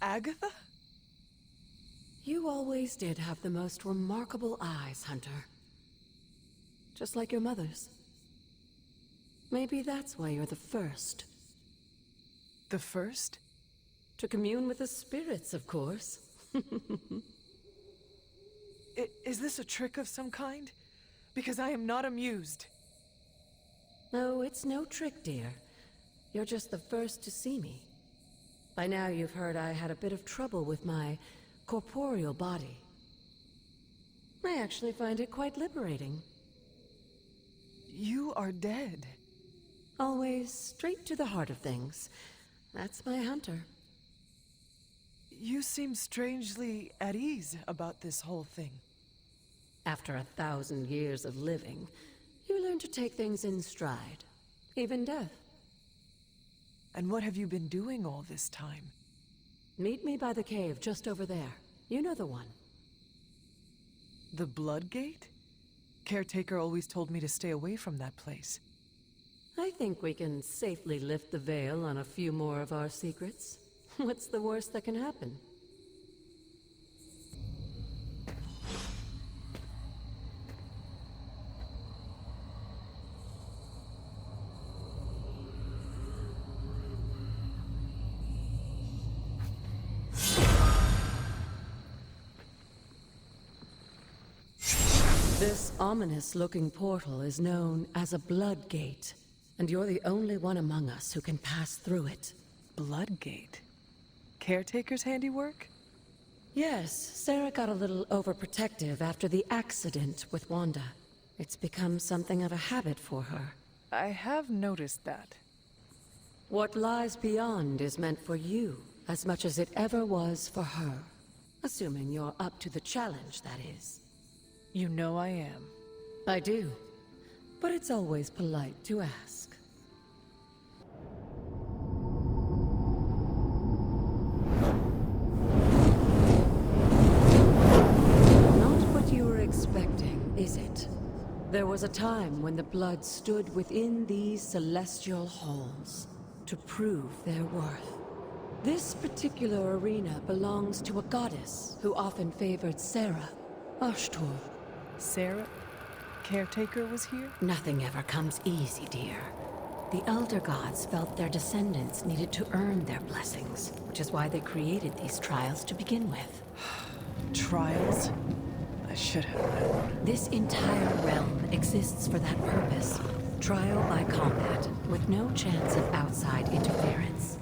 Aghata? You always did have the most remarkable eyes, Hunter. Just like your mother's. Maybe that's why you're the first. The first? To commune with the spirits, of course. Is this a trick of some kind? Because I am not amused. No, it's no trick, dear. You're just the first to see me. By now you've heard I had a bit of trouble with my corporeal body. I actually find it quite liberating. You are dead. Always straight to the heart of things. That's my Hunter. You seem strangely at ease about this whole thing. After 1,000 years of living, you learn to take things in stride. Even death. And what have you been doing all this time? Meet me by the cave just over there. You know the one. The Blood Gate? Caretaker always told me to stay away from that place. I think we can safely lift the veil on a few more of our secrets. What's the worst that can happen? This ominous-looking portal is known as a Blood Gate, and you're the only one among us who can pass through it. Blood Gate? Caretaker's handiwork? Yes, Sarah got a little overprotective after the accident with Wanda. It's become something of a habit for her. I have noticed that. What lies beyond is meant for you, as much as it ever was for her. Assuming you're up to the challenge, that is. You know I am. I do. But it's always polite to ask. Not what you were expecting, is it? There was a time when the blood stood within these celestial halls to prove their worth. This particular arena belongs to a goddess who often favored Sarah, Ashtor. Sarah? Caretaker was here? Nothing ever comes easy, dear. The Elder Gods felt their descendants needed to earn their blessings, which is why they created these trials to begin with. Trials? I should have known. This entire realm exists for that purpose. Trial by combat, with no chance of outside interference.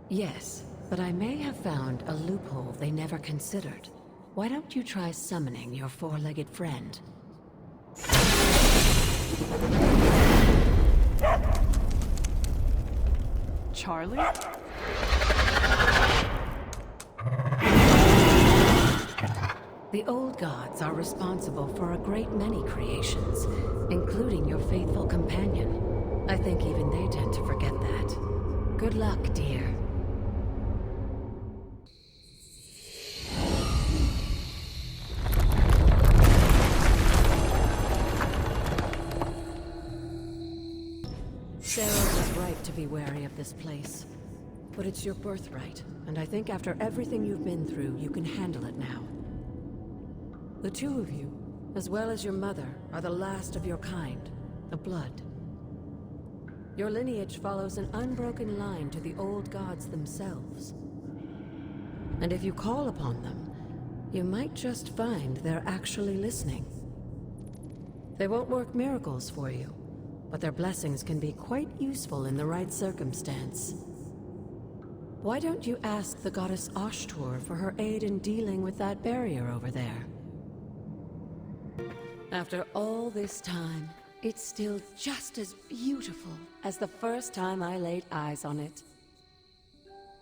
Yes, but I may have found a loophole they never considered. Why don't you try summoning your four-legged friend? Charlie? The old gods are responsible for a great many creations, including your faithful companion. I think even they tend to forget that. Good luck, dear. Sarah was right to be wary of this place. But it's your birthright, and I think after everything you've been through, you can handle it now. The two of you, as well as your mother, are the last of your kind, the Blood. Your lineage follows an unbroken line to the old gods themselves. And if you call upon them, you might just find they're actually listening. They won't work miracles for you, but their blessings can be quite useful in the right circumstance. Why don't you ask the goddess Ashtor for her aid in dealing with that barrier over there? After all this time, it's still just as beautiful as the first time I laid eyes on it.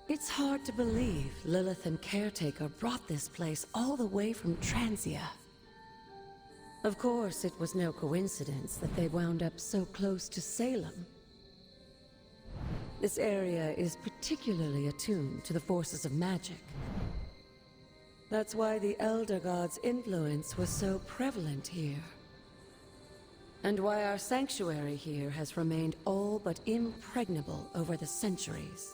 It's hard to believe Lilith and Caretaker brought this place all the way from Transia. Of course, it was no coincidence that they wound up so close to Salem. This area is particularly attuned to the forces of magic. That's why the Elder God's influence was so prevalent here. And why our sanctuary here has remained all but impregnable over the centuries.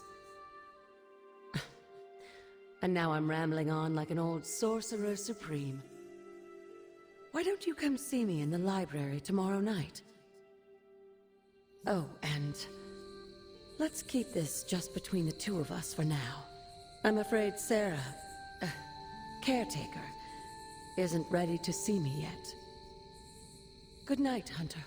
And now I'm rambling on like an old sorcerer supreme. Why don't you come see me in the library tomorrow night? Oh, and let's keep this just between the two of us for now. I'm afraid Sarah, caretaker, isn't ready to see me yet. Good night, Hunter.